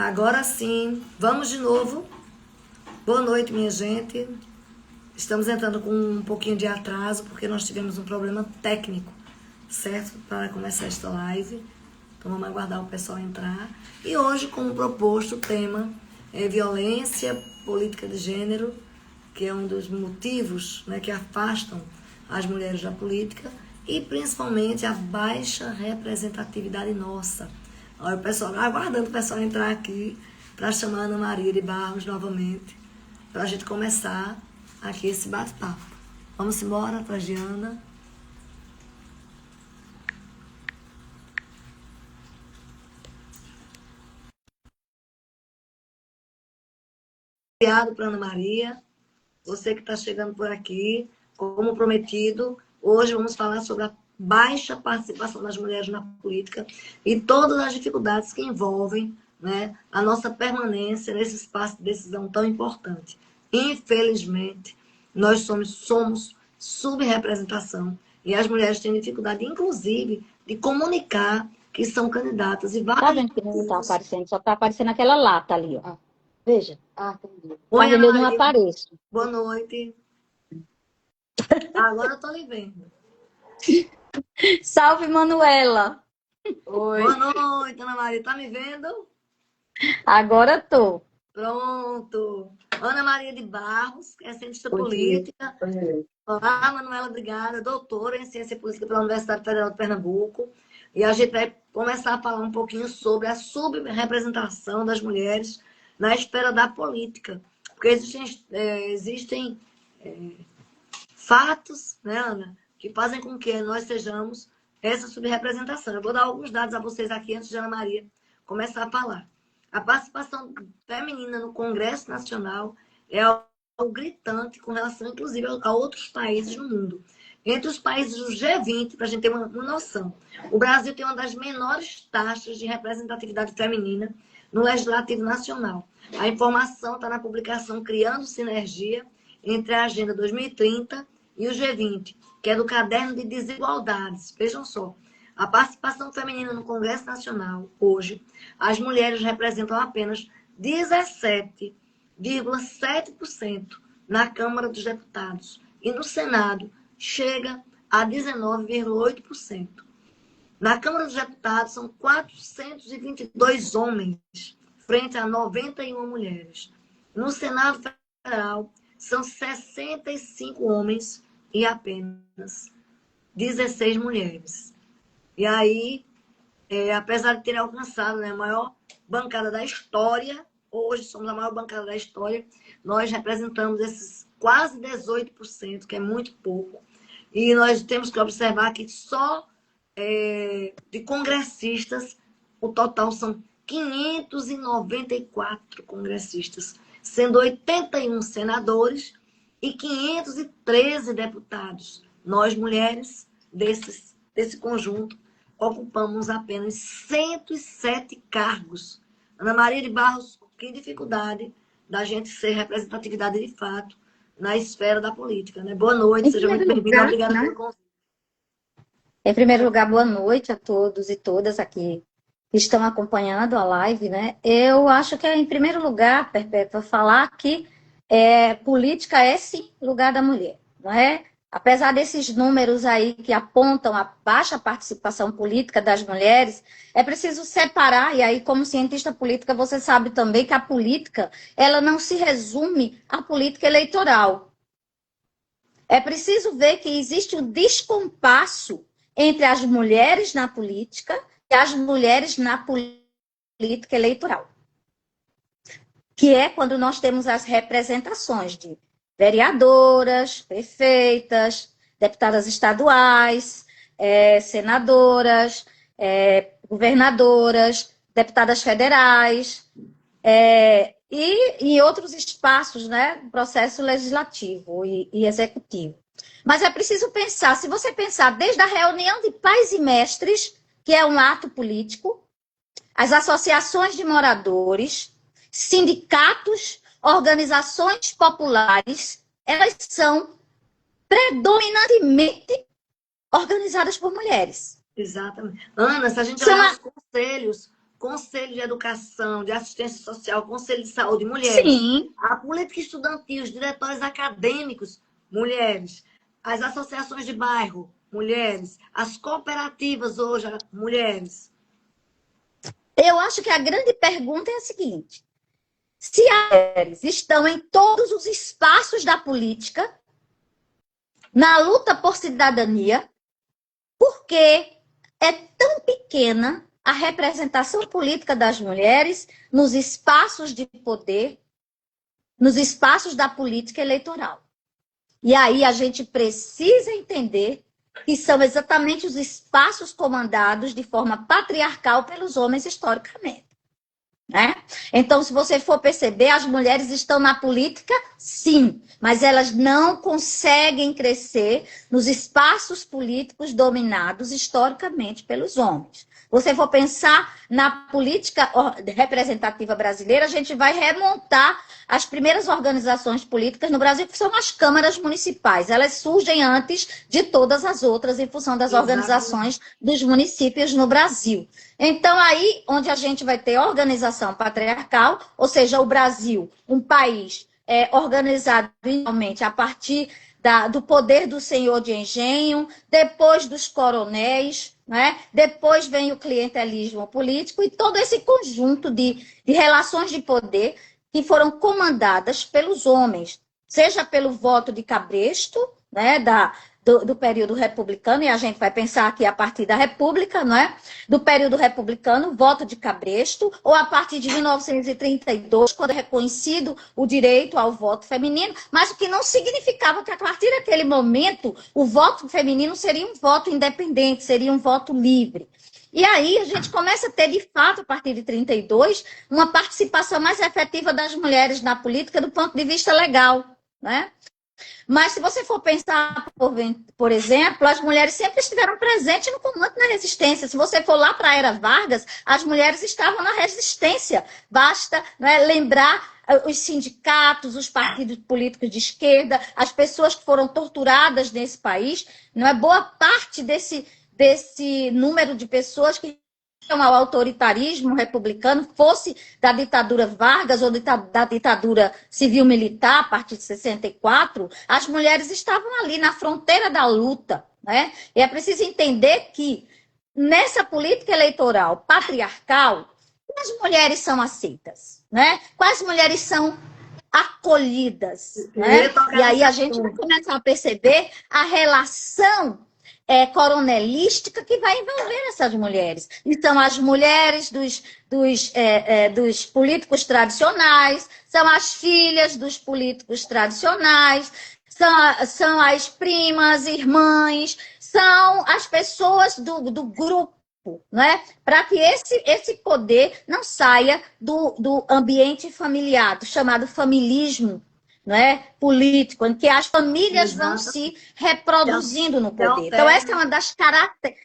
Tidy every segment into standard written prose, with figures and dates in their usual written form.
Agora sim, vamos de novo. Boa noite, minha gente. Estamos entrando com um pouquinho de atraso, porque nós tivemos um problema técnico, certo? Para começar esta live. Então vamos aguardar o pessoal entrar. E hoje, como proposto, o tema é violência, política de gênero, que é um dos motivos, né, que afastam as mulheres da política, e principalmente a baixa representatividade nossa. Olha o pessoal, aguardando o pessoal entrar aqui para chamar a Ana Maria de Barros novamente, para a gente começar aqui esse bate-papo. Vamos embora atrás de Ana. Obrigado para Ana Maria, você que está chegando por aqui, como prometido, hoje vamos falar sobre a baixa participação das mulheres na política e todas as dificuldades que envolvem, né, a nossa permanência nesse espaço de decisão tão importante. Infelizmente, nós somos subrepresentação e as mulheres têm dificuldade, inclusive, de comunicar que são candidatas e Tá vários vendo que não tá motivos. aparecendo? Só tá aparecendo aquela lata ali, ó. Veja. Entendi. Oi, Mas Ana eu não Maria, apareço. boa noite. Agora eu tô lhe vendo. Salve, Manuela! Boa Oi. noite, Ana Maria. Tá me vendo? Agora tô. Pronto. Ana Maria de Barros, que é cientista Bom dia. política. Olá, Manuela Brigada, doutora em ciência política pela Universidade Federal de Pernambuco. E a gente vai começar a falar um pouquinho sobre a subrepresentação das mulheres na esfera da política. Porque existem fatos, né, Ana, que fazem com que nós sejamos essa subrepresentação. Eu vou dar alguns dados a vocês aqui antes de Ana Maria começar a falar. A participação feminina no Congresso Nacional é algo gritante com relação, inclusive, a outros países no mundo. Entre os países do G20, para a gente ter uma noção, o Brasil tem uma das menores taxas de representatividade feminina no Legislativo Nacional. A informação está na publicação Criando Sinergia entre a Agenda 2030 e o G20, que é do Caderno de Desigualdades. Vejam só, a participação feminina no Congresso Nacional, hoje, as mulheres representam apenas 17,7% na Câmara dos Deputados e no Senado chega a 19,8%. Na Câmara dos Deputados são 422 homens frente a 91 mulheres. No Senado Federal são 65 homens e apenas 16 mulheres. E aí, apesar de terem alcançado, né, a maior bancada da história, hoje somos a maior bancada da história, nós representamos esses quase 18%, que é muito pouco. E nós temos que observar que só de congressistas, o total são 594 congressistas, sendo 81 senadores e 513 deputados. Nós, mulheres, desse conjunto, ocupamos apenas 107 cargos. Ana Maria de Barros, que dificuldade da gente ser representatividade de fato na esfera da política, né? Boa noite, Em seja muito primeiro bem-vinda, lugar, obrigada pelo né? convite. Em primeiro lugar, boa noite a todos e todas aqui que estão acompanhando a live, né? Eu acho que é, em primeiro lugar, Perpétua, falar que política é sim lugar da mulher, não é? Apesar desses números aí que apontam a baixa participação política das mulheres, é preciso separar, e aí, como cientista política, você sabe também que a política, ela não se resume à política eleitoral. É preciso ver que existe um descompasso entre as mulheres na política e as mulheres na política eleitoral, que é quando nós temos as representações de vereadoras, prefeitas, deputadas estaduais, senadoras, governadoras, deputadas federais, e em outros espaços, né, processo legislativo e executivo. Mas é preciso pensar, se você pensar desde a reunião de pais e mestres, que é um ato político, as associações de moradores, sindicatos, organizações populares, elas são predominantemente organizadas por mulheres. Exatamente. Ana, se a gente São olhar os conselhos conselho de educação, de assistência social, conselho de saúde, mulheres. Sim. A política estudantil, os diretórios acadêmicos, mulheres. As associações de bairro, mulheres. As cooperativas hoje, mulheres. Eu acho que a grande pergunta é a seguinte: se as mulheres estão em todos os espaços da política, na luta por cidadania, por que é tão pequena a representação política das mulheres nos espaços de poder, nos espaços da política eleitoral? E aí a gente precisa entender que são exatamente os espaços comandados de forma patriarcal pelos homens historicamente. Né? Então, se você for perceber, as mulheres estão na política, sim, mas elas não conseguem crescer nos espaços políticos dominados historicamente pelos homens. Você for pensar na política representativa brasileira, a gente vai remontar as primeiras organizações políticas no Brasil, que são as câmaras municipais. Elas surgem antes de todas as outras, em função das organizações dos municípios no Brasil. Então, aí onde a gente vai ter organização patriarcal, ou seja, o Brasil, um país organizado inicialmente a partir do poder do senhor de engenho, depois dos coronéis, né? Depois vem o clientelismo político e todo esse conjunto de relações de poder que foram comandadas pelos homens, seja pelo voto de cabresto, né, do período republicano, e a gente vai pensar aqui a partir da República, não é? Do período republicano, voto de cabresto, ou a partir de 1932, quando é reconhecido o direito ao voto feminino, mas o que não significava que a partir daquele momento o voto feminino seria um voto independente, seria um voto livre. E aí a gente começa a ter, de fato, a partir de 32, uma participação mais efetiva das mulheres na política do ponto de vista legal, né? Mas se você for pensar, por exemplo, as mulheres sempre estiveram presentes no comando da resistência. Se você for lá para a Era Vargas, as mulheres estavam na resistência. Basta, né, lembrar os sindicatos, os partidos políticos de esquerda, as pessoas que foram torturadas nesse país. Não é boa parte desse número de pessoas que ao autoritarismo republicano, fosse da ditadura Vargas ou da ditadura civil-militar, a partir de 64, as mulheres estavam ali na fronteira da luta, né? E é preciso entender que nessa política eleitoral patriarcal, quais mulheres são aceitas, né? Quais mulheres são acolhidas, né? E aí a gente vai começar a perceber a relação coronelística que vai envolver essas mulheres. Então, as mulheres dos políticos tradicionais, são as filhas dos políticos tradicionais, são as primas, irmãs, são as pessoas do grupo, né? Para que esse poder não saia do ambiente familiar, do chamado familismo, não é? Político, em que as famílias vão se reproduzindo no poder. Então, essa é uma das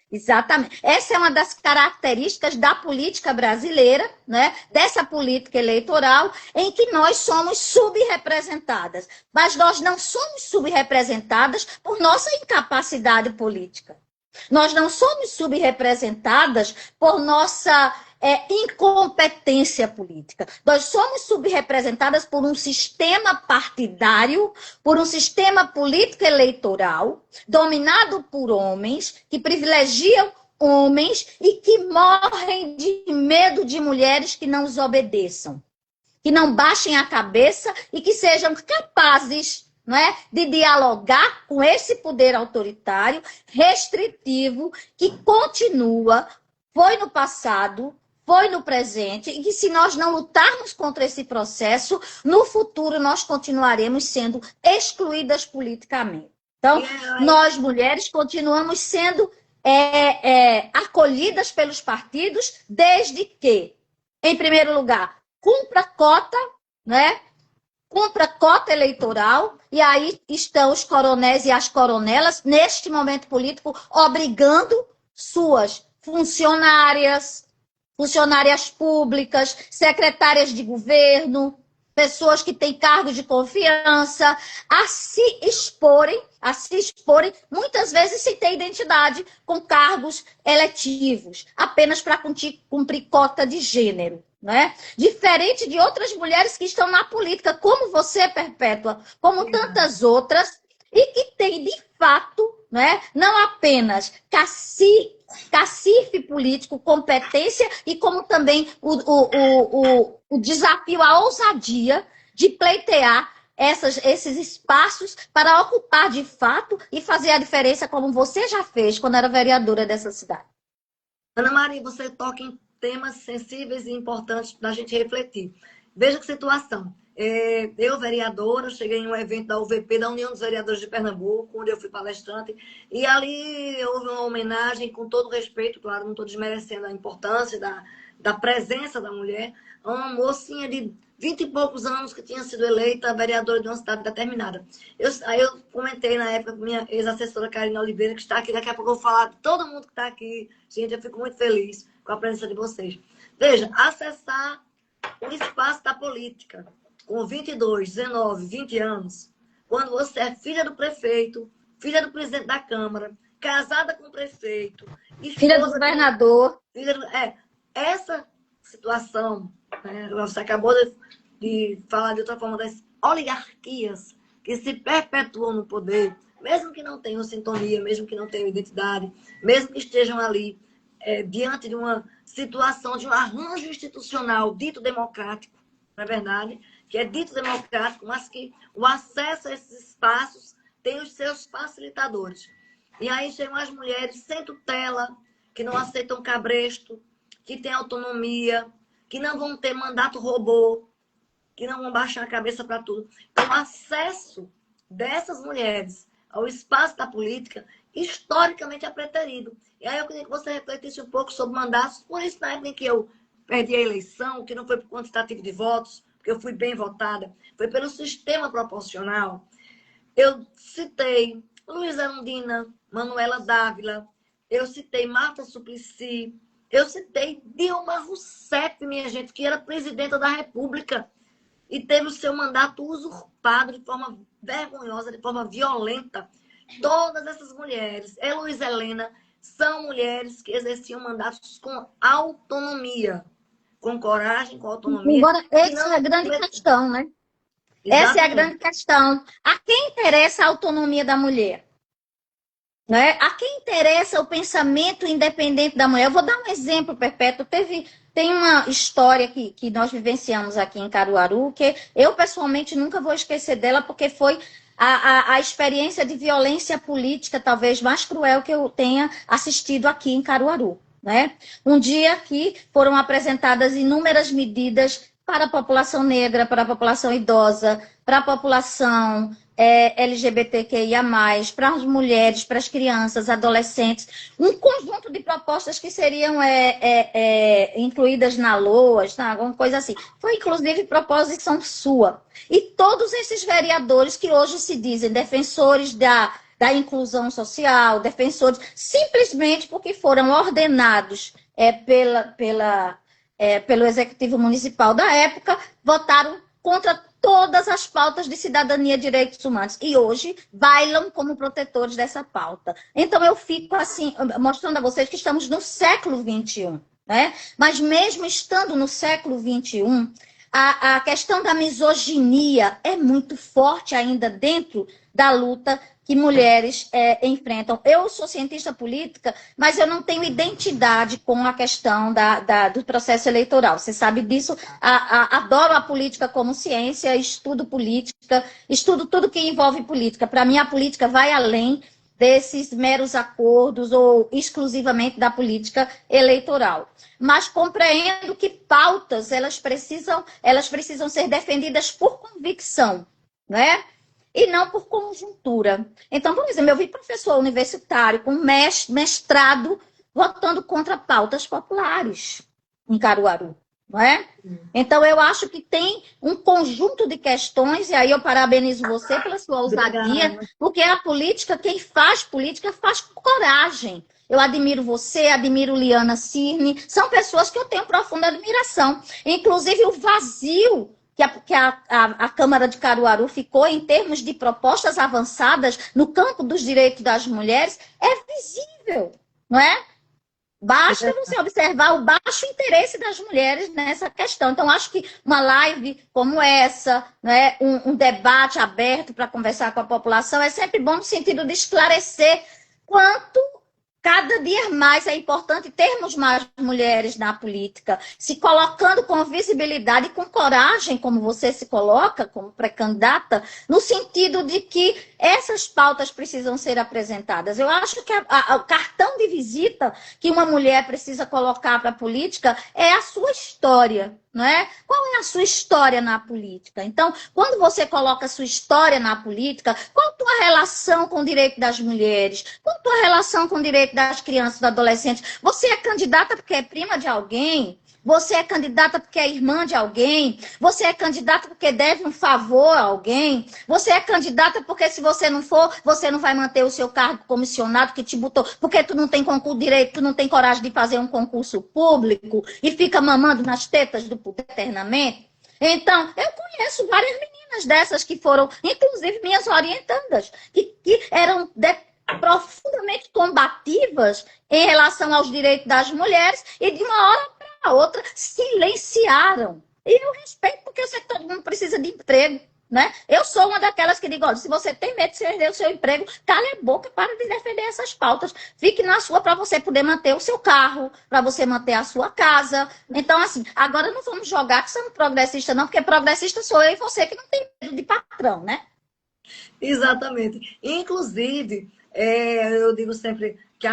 exatamente, essa é uma das características da política brasileira, né? Dessa política eleitoral, em que nós somos subrepresentadas. Mas nós não somos subrepresentadas por nossa incapacidade política. Nós não somos subrepresentadas por nossa incompetência política. Nós somos subrepresentadas por um sistema partidário, por um sistema político eleitoral, dominado por homens, que privilegiam homens e que morrem de medo de mulheres que não os obedeçam, que não baixem a cabeça e que sejam capazes, não é, de dialogar com esse poder autoritário, restritivo, que continua, foi no passado, foi no presente, e que se nós não lutarmos contra esse processo, no futuro nós continuaremos sendo excluídas politicamente. Então, nós mulheres continuamos sendo acolhidas pelos partidos, desde que, em primeiro lugar, cumpra cota, né? Cumpra cota eleitoral, e aí estão os coronéis e as coronelas, neste momento político, obrigando suas funcionárias públicas, secretárias de governo, pessoas que têm cargos de confiança, a se exporem, muitas vezes sem ter identidade, com cargos eletivos, apenas para cumprir cota de gênero. Né? Diferente de outras mulheres que estão na política, como você, Perpétua, como tantas outras, e que têm, de fato, né, não apenas cacife político, competência, e como também o desafio, a ousadia de pleitear esses espaços para ocupar de fato e fazer a diferença, como você já fez quando era vereadora dessa cidade. Ana Maria, você toca em temas sensíveis e importantes para a gente refletir. Veja que situação. Eu, vereadora, cheguei em um evento da UVP, da União dos Vereadores de Pernambuco, onde eu fui palestrante, e ali houve uma homenagem, com todo respeito, claro, não estou desmerecendo a importância da presença da mulher, a uma mocinha de 20 e poucos anos que tinha sido eleita vereadora de uma cidade determinada. Aí eu comentei na época com minha ex-assessora Karina Oliveira, que está aqui, daqui a pouco eu vou falar de todo mundo que está aqui. Gente, eu fico muito feliz com a presença de vocês. Veja, acessar o espaço da política com 22, 19, 20 anos, quando você é filha do prefeito, filha do presidente da Câmara, casada com o prefeito, filha do governador. Essa situação, né, você acabou de falar de outra forma das oligarquias que se perpetuam no poder, mesmo que não tenham sintonia, mesmo que não tenham identidade, mesmo que estejam ali diante de uma situação, de um arranjo institucional dito democrático, não é verdade? Que é dito democrático, mas que o acesso a esses espaços tem os seus facilitadores. E aí chegam as mulheres sem tutela, que não aceitam cabresto, que têm autonomia, que não vão ter mandato robô, que não vão baixar a cabeça para tudo. Então, o acesso dessas mulheres ao espaço da política, historicamente é preterido. E aí eu queria que você refletisse um pouco sobre mandatos. Por isso, na época em que eu perdi a eleição, que não foi por quantitativo de votos, porque eu fui bem votada, foi pelo sistema proporcional, eu citei Luísa Erundina, Manuela Dávila, eu citei Marta Suplicy, eu citei Dilma Rousseff, minha gente, que era presidenta da República e teve o seu mandato usurpado de forma vergonhosa, de forma violenta. Todas essas mulheres, Luísa Helena, são mulheres que exerciam mandatos com autonomia, com coragem, com autonomia. Agora, essa é a grande questão, né? Exatamente. Essa é a grande questão. A quem interessa a autonomia da mulher? Né? A quem interessa o pensamento independente da mulher? Eu vou dar um exemplo, Perpétuo. Tem uma história que nós vivenciamos aqui em Caruaru, que eu, pessoalmente, nunca vou esquecer dela, porque foi a experiência de violência política, talvez mais cruel que eu tenha assistido aqui em Caruaru. Né? Um dia que foram apresentadas inúmeras medidas para a população negra, para a população idosa, para a população LGBTQIA+, para as mulheres, para as crianças, adolescentes, um conjunto de propostas que seriam incluídas na LOAS, tá? Alguma coisa assim. Foi, inclusive, proposição sua. E todos esses vereadores que hoje se dizem defensores da inclusão social, defensores, simplesmente porque foram ordenados pelo Executivo Municipal da época, votaram contra todas as pautas de cidadania e direitos humanos. E hoje bailam como protetores dessa pauta. Então, eu fico assim, mostrando a vocês que estamos no século XXI. Né? Mas mesmo estando no século XXI, a questão da misoginia é muito forte ainda dentro da luta que mulheres enfrentam. Eu sou cientista política, mas eu não tenho identidade com a questão do processo eleitoral. Você sabe disso. Adoro a política como ciência, estudo política, estudo tudo que envolve política. Para mim, a política vai além desses meros acordos ou exclusivamente da política eleitoral. Mas compreendo que pautas elas precisam ser defendidas por convicção, né? E não por conjuntura. Então, por exemplo, eu vi professor universitário com mestrado votando contra pautas populares em Caruaru, não é? Então, eu acho que tem um conjunto de questões, e aí eu parabenizo você pela sua ousadia, porque a política, quem faz política, faz com coragem. Eu admiro você, admiro Liana Cirne, são pessoas que eu tenho profunda admiração. Inclusive, o vazio a Câmara de Caruaru ficou em termos de propostas avançadas no campo dos direitos das mulheres, é visível, não é? Basta você observar o baixo interesse das mulheres nessa questão. Então, acho que uma live como essa, né, um debate aberto para conversar com a população, é sempre bom no sentido de esclarecer quanto cada dia mais é importante termos mais mulheres na política, se colocando com visibilidade e com coragem, como você se coloca, como pré-candidata, no sentido de que essas pautas precisam ser apresentadas. Eu acho que o cartão de visita que uma mulher precisa colocar para a política é a sua história. Não é? Qual é a sua história na política? Então, quando você coloca a sua história na política, qual a tua relação com o direito das mulheres? Qual a tua relação com o direito das crianças e dos adolescentes? Você é candidata porque é prima de alguém? Você é candidata porque é irmã de alguém? Você é candidata porque deve um favor a alguém? Você é candidata porque se você não for, você não vai manter o seu cargo comissionado que te botou, porque tu não tem concurso direito, tu não tem coragem de fazer um concurso público e fica mamando nas tetas do poder eternamente? Então, eu conheço várias meninas dessas que foram, inclusive minhas orientandas, que eram profundamente combativas em relação aos direitos das mulheres e de uma hora a outra silenciaram. E eu respeito, porque eu sei que todo mundo precisa de emprego, né? Eu sou uma daquelas que digo, olha, se você tem medo de perder o seu emprego, cale a boca, para de defender essas pautas. Fique na sua para você poder manter o seu carro, para você manter a sua casa. Então, assim, agora não vamos jogar que somos progressistas, não, porque progressista sou eu e você que não tem medo de patrão, né? Exatamente. Inclusive, eu digo sempre que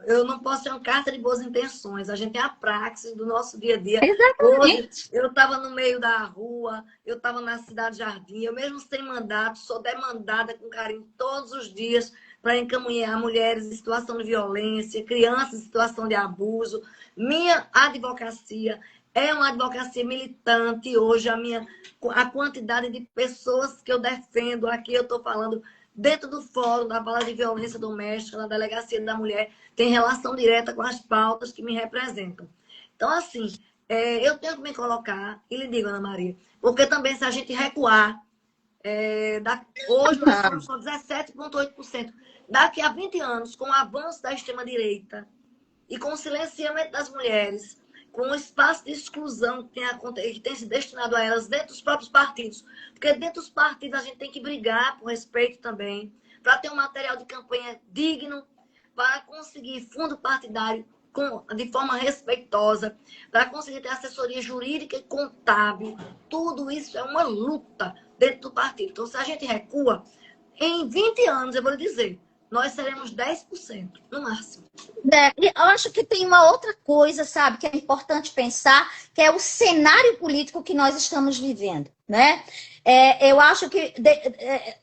eu não posso ter uma carta de boas intenções. A gente tem a praxis do nosso dia a dia. Exatamente. Hoje, eu estava no meio da rua, eu estava na Cidade Jardim, eu mesmo sem mandato, sou demandada com carinho todos os dias para encaminhar mulheres em situação de violência, crianças em situação de abuso. Minha advocacia é uma advocacia militante. Hoje, a quantidade de pessoas que eu defendo aqui, eu estou falando dentro do fórum da Fala de Violência Doméstica, na Delegacia da Mulher, tem relação direta com as pautas que me representam. Então, assim, eu tenho que me colocar, e lhe digo, Ana Maria, porque também se a gente recuar, hoje nós somos só 17,8%. Daqui a 20 anos, com o avanço da extrema-direita e com o silenciamento das mulheres, com o espaço de exclusão que tem se destinado a elas dentro dos próprios partidos. Porque dentro dos partidos a gente tem que brigar por respeito também, para ter um material de campanha digno, para conseguir fundo partidário de forma respeitosa, para conseguir ter assessoria jurídica e contábil. Tudo isso é uma luta dentro do partido. Então, se a gente recua, em 20 anos, eu vou lhe dizer, nós seremos 10%, no máximo. Eu acho que tem uma outra coisa, sabe, que é importante pensar, que é o cenário político que nós estamos vivendo, né? Eu acho que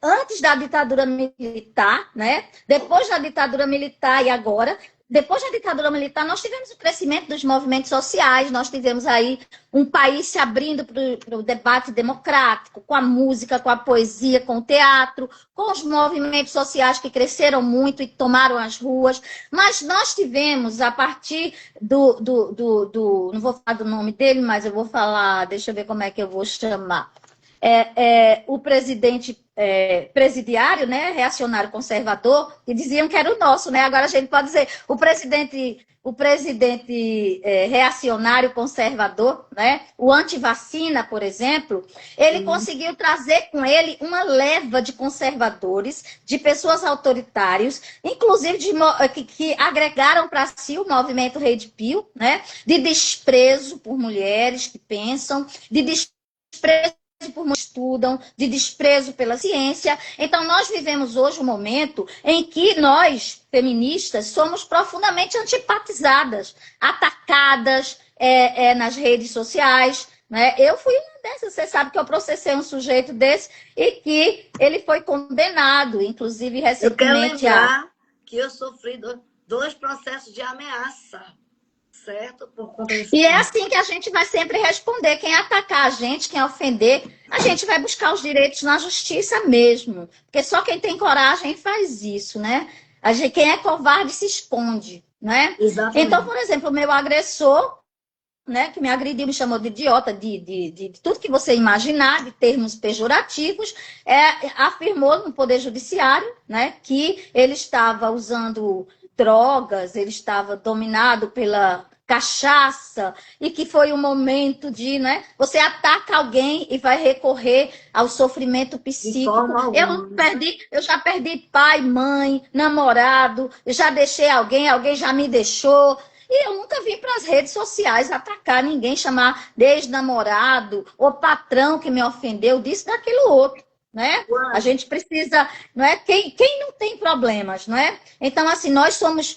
antes da ditadura militar, né? Depois da ditadura militar e agora, depois da ditadura militar, nós tivemos o crescimento dos movimentos sociais, nós tivemos aí um país se abrindo para o debate democrático, com a música, com a poesia, com o teatro, com os movimentos sociais que cresceram muito e tomaram as ruas. Mas nós tivemos, a partir não vou falar do nome dele, mas eu vou falar, deixa eu ver como é que eu vou chamar. O presidente presidiário, né, reacionário conservador, que diziam que era o nosso, né? Agora a gente pode dizer o presidente reacionário conservador, né? O antivacina, por exemplo, ele conseguiu trazer com ele uma leva de conservadores, de pessoas autoritárias, inclusive que agregaram para si o movimento Rede Pio, né? De desprezo por mulheres que pensam, de desprezo por estudam, de desprezo pela ciência. Então, nós vivemos hoje um momento em que nós, feministas, somos profundamente antipatizadas, atacadas nas redes sociais, né? Eu fui uma dessas, você sabe que eu processei um sujeito desse e que ele foi condenado, inclusive recentemente. Eu quero lembrar que eu sofri 2 processos de ameaça. Certo? E é assim que a gente vai sempre responder. Quem atacar a gente, quem ofender, a gente vai buscar os direitos na justiça mesmo. Porque só quem tem coragem faz isso, né? Quem é covarde se esconde, né? Exatamente. Então, por exemplo, o meu agressor, né, que me agrediu, me chamou de idiota, de tudo que você imaginar, de termos pejorativos, afirmou no Poder Judiciário, né, que ele estava usando drogas, ele estava dominado pela cachaça, e que foi um momento de, né, você ataca alguém e vai recorrer ao sofrimento De psíquico. forma alguma. Eu já perdi pai, mãe, namorado, eu já deixei alguém, alguém já me deixou. E eu nunca vim para as redes sociais atacar ninguém, chamar de ex-namorado ou patrão que me ofendeu, disso, daquilo outro, né? A gente precisa, não é? Quem não tem problemas, não é? Então, assim, nós somos,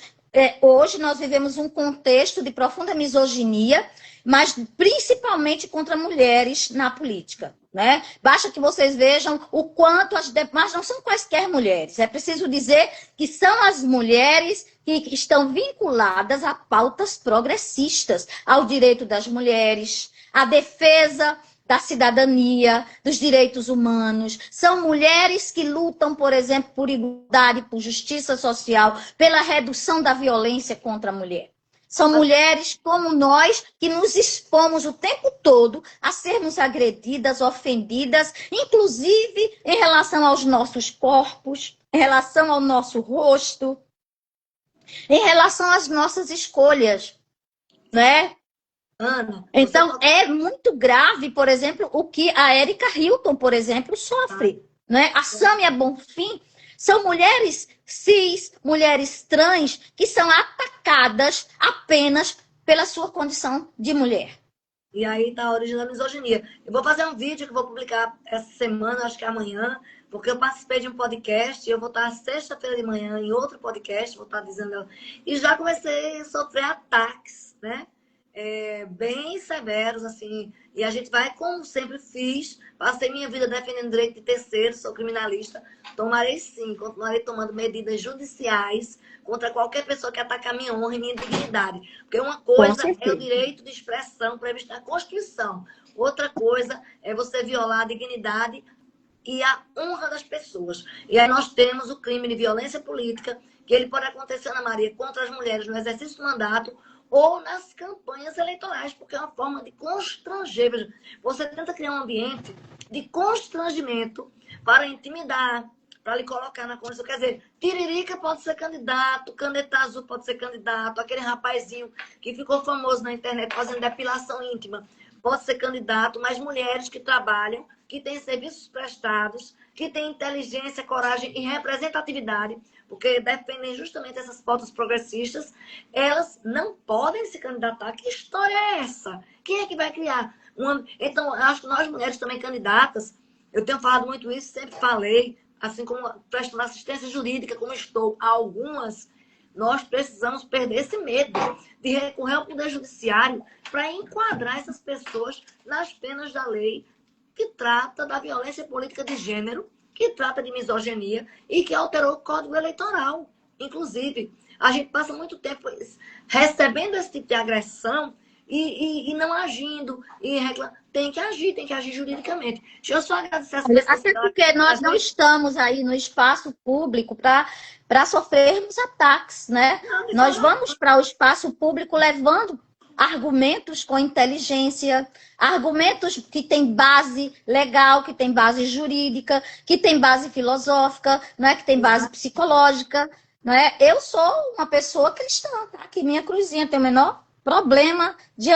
hoje nós vivemos um contexto de profunda misoginia, mas principalmente contra mulheres na política, né? Basta que vocês vejam o quanto mas não são quaisquer mulheres. É preciso dizer que são as mulheres que estão vinculadas a pautas progressistas, ao direito das mulheres, à defesa da cidadania, dos direitos humanos. São mulheres que lutam, por exemplo, por igualdade, por justiça social, pela redução da violência contra a mulher. São mulheres como nós que nos expomos o tempo todo a sermos agredidas, ofendidas, inclusive em relação aos nossos corpos, em relação ao nosso rosto, em relação às nossas escolhas, né? Ana, então, é muito grave, por exemplo, o que a Erika Hilton, por exemplo, sofre, né? A Sâmia Bonfim. São mulheres cis, mulheres trans, que são atacadas apenas pela sua condição de mulher. E aí está a origem da misoginia. Eu vou fazer um vídeo que eu vou publicar essa semana, acho que amanhã, porque eu participei de um podcast, e eu vou estar sexta-feira de manhã em outro podcast, vou estar dizendo... E já comecei a sofrer ataques, né? Bem severos, assim. E a gente vai, como sempre fiz, passei minha vida defendendo direito de terceiros, sou criminalista, tomarei sim, continuarei tomando medidas judiciais contra qualquer pessoa que atacar minha honra e minha dignidade. Porque uma coisa é o direito de expressão previsto na Constituição, outra coisa é você violar a dignidade e a honra das pessoas. E aí nós temos o crime de violência política, que ele pode acontecer, Ana Maria, contra as mulheres no exercício do mandato ou nas campanhas eleitorais, porque é uma forma de constranger. Veja, você tenta criar um ambiente de constrangimento para intimidar, para lhe colocar na condição. Quer dizer, Tiririca pode ser candidato, Caneta Azul pode ser candidato, aquele rapazinho que ficou famoso na internet fazendo depilação íntima pode ser candidato, mas mulheres que trabalham, que têm serviços prestados, que têm inteligência, coragem e representatividade, porque defendem justamente essas pautas progressistas, elas não podem se candidatar. Que história é essa? Quem é que vai criar? Então, acho que nós mulheres também candidatas, eu tenho falado muito isso, sempre falei, assim como prestando assistência jurídica, como estou a algumas, nós precisamos perder esse medo de recorrer ao Poder Judiciário para enquadrar essas pessoas nas penas da lei que trata da violência política de gênero, que trata de misoginia e que alterou o Código Eleitoral. Inclusive, a gente passa muito tempo recebendo esse tipo de agressão e não agindo. Tem que agir juridicamente. Deixa eu só agradecer as pessoas. Até porque nós não estamos aí no espaço público para sofrermos ataques, né? Nós vamos para o espaço público levando argumentos com inteligência, argumentos que têm base legal, que têm base jurídica, que têm base filosófica, não é? Que tem base psicológica, não é? Eu sou uma pessoa cristã, tá? Aqui minha cruzinha tem o menor problema de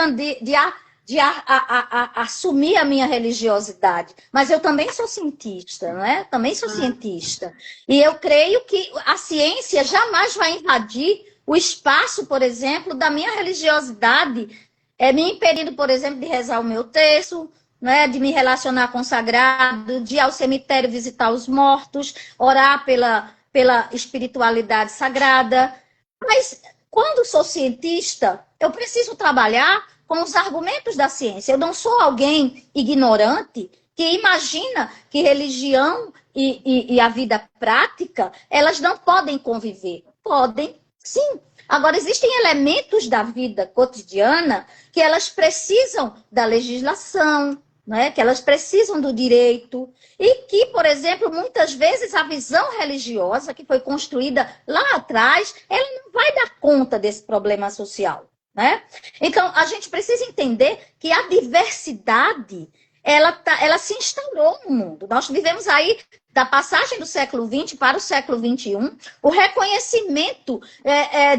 assumir a minha religiosidade. Mas eu também sou cientista, não é? Também sou cientista. E eu creio que a ciência jamais vai invadir o espaço, por exemplo, da minha religiosidade, me impedindo, por exemplo, de rezar o meu terço, né, de me relacionar com o sagrado, de ir ao cemitério visitar os mortos, orar pela espiritualidade sagrada. Mas, quando sou cientista, eu preciso trabalhar com os argumentos da ciência. Eu não sou alguém ignorante que imagina que religião e a vida prática, elas não podem conviver. Podem, sim. Agora, existem elementos da vida cotidiana que elas precisam da legislação, né? Que elas precisam do direito. E que, por exemplo, muitas vezes a visão religiosa que foi construída lá atrás, ela não vai dar conta desse problema social. né? Então, a gente precisa entender que a diversidade, ela se instaurou no mundo. Nós vivemos aí, da passagem do século XX para o século XXI, o reconhecimento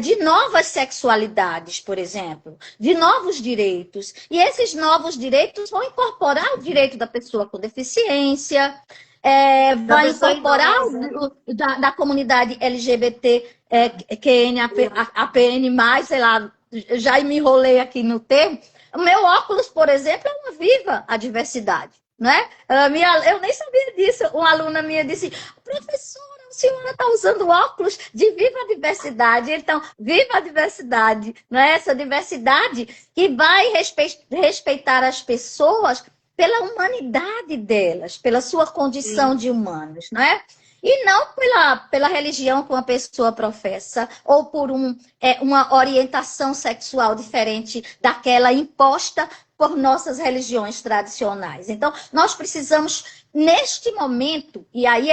de novas sexualidades, por exemplo, de novos direitos. E esses novos direitos vão incorporar o direito da pessoa com deficiência, vai incorporar da comunidade LGBT, APN+, sei lá, já me enrolei aqui no termo. O meu óculos, por exemplo, é uma viva a diversidade, né? Eu nem sabia disso. Uma aluna minha disse, professora, a senhora está usando óculos de viva a diversidade. Então, viva a diversidade, né? Essa diversidade que vai respeitar as pessoas pela humanidade delas, pela sua condição de humanos, não é? E não pela religião que uma pessoa professa, ou por uma orientação sexual diferente daquela imposta por nossas religiões tradicionais. Então, nós precisamos, neste momento, e aí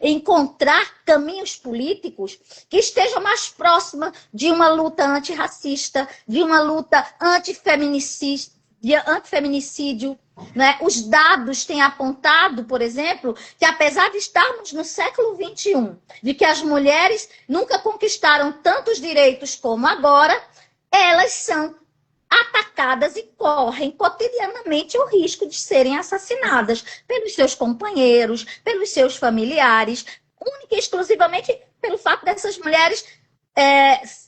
encontrar caminhos políticos que estejam mais próximos de uma luta antirracista, de uma luta antifeminicídio, né? Os dados têm apontado, por exemplo, que apesar de estarmos no século XXI, de que as mulheres nunca conquistaram tantos direitos como agora, elas são atacadas e correm cotidianamente o risco de serem assassinadas pelos seus companheiros, pelos seus familiares, única e exclusivamente pelo fato dessas mulheres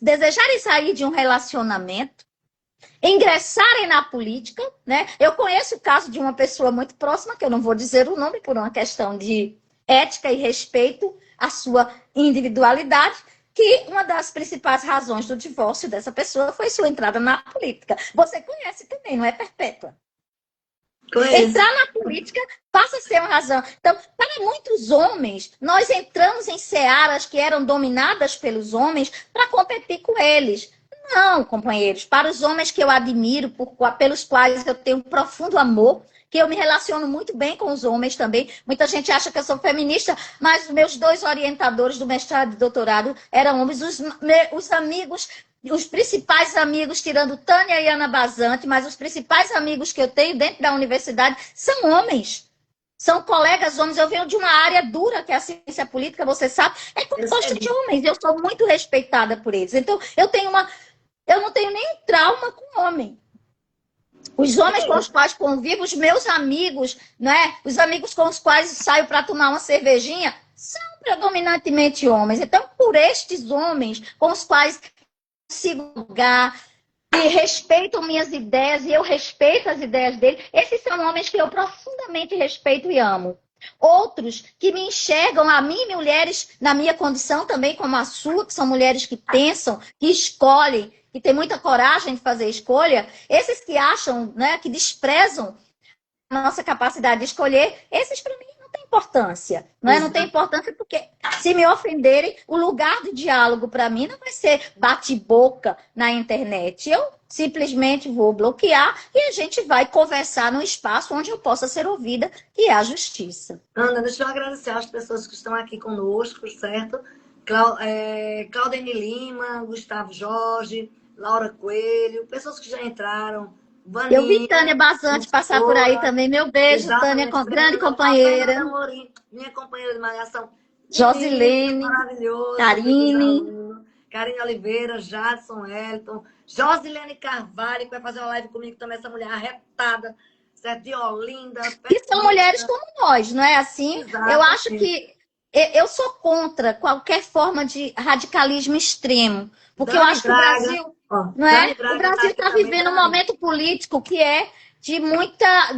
desejarem sair de um relacionamento, ingressarem na política, né? Eu conheço o caso de uma pessoa muito próxima, que eu não vou dizer o nome por uma questão de ética e respeito à sua individualidade, que uma das principais razões do divórcio dessa pessoa foi sua entrada na política. Você conhece também, não é, Perpétua? Entrar na política passa a ser uma razão. Então, para muitos homens, nós entramos em searas que eram dominadas pelos homens para competir com eles. Não, companheiros, para os homens que eu admiro, pelos quais eu tenho um profundo amor, que eu me relaciono muito bem com os homens também. Muita gente acha que eu sou feminista, mas os meus 2 orientadores do mestrado e doutorado eram homens. Os amigos, os principais amigos, tirando Tânia e Ana Basante, mas os principais amigos que eu tenho dentro da universidade são homens. São colegas homens. Eu venho de uma área dura, que é a ciência política, você sabe, é composta de homens. Eu sou muito respeitada por eles. Então, eu não tenho nenhum trauma com homem. Os homens com os quais convivo, os meus amigos, né? Os amigos com os quais saio para tomar uma cervejinha, são predominantemente homens. Então, por estes homens com os quais consigo lugar, que respeitam minhas ideias e eu respeito as ideias dele, esses são homens que eu profundamente respeito e amo. Outros que me enxergam, a mim, mulheres, na minha condição também, como a sua, que são mulheres que pensam, que escolhem, que têm muita coragem de fazer escolha, esses que acham, né, que desprezam a nossa capacidade de escolher, esses para mim não têm importância. Não tem importância porque, se me ofenderem, o lugar de diálogo para mim não vai ser bate-boca na internet. Eu simplesmente vou bloquear e a gente vai conversar num espaço onde eu possa ser ouvida, que é a justiça. Ana, deixa eu agradecer às pessoas que estão aqui conosco, certo? Claudene Lima, Gustavo Jorge, Laura Coelho, pessoas que já entraram. Vaninha, eu vi Tânia Basante passar por aí também. Meu beijo, Tânia, grande companheira. Minha companheira de malhação. Josilene, maravilhoso. Karine Oliveira, Jadson Elton, Josilene Carvalho, que vai fazer uma live comigo também, essa mulher arretada, certo? De Olinda. E são mulheres como nós, não é assim? Exatamente. Eu acho que eu sou contra qualquer forma de radicalismo extremo, porque eu acho que o Brasil, não é? O Brasil está vivendo um momento político que é de muita,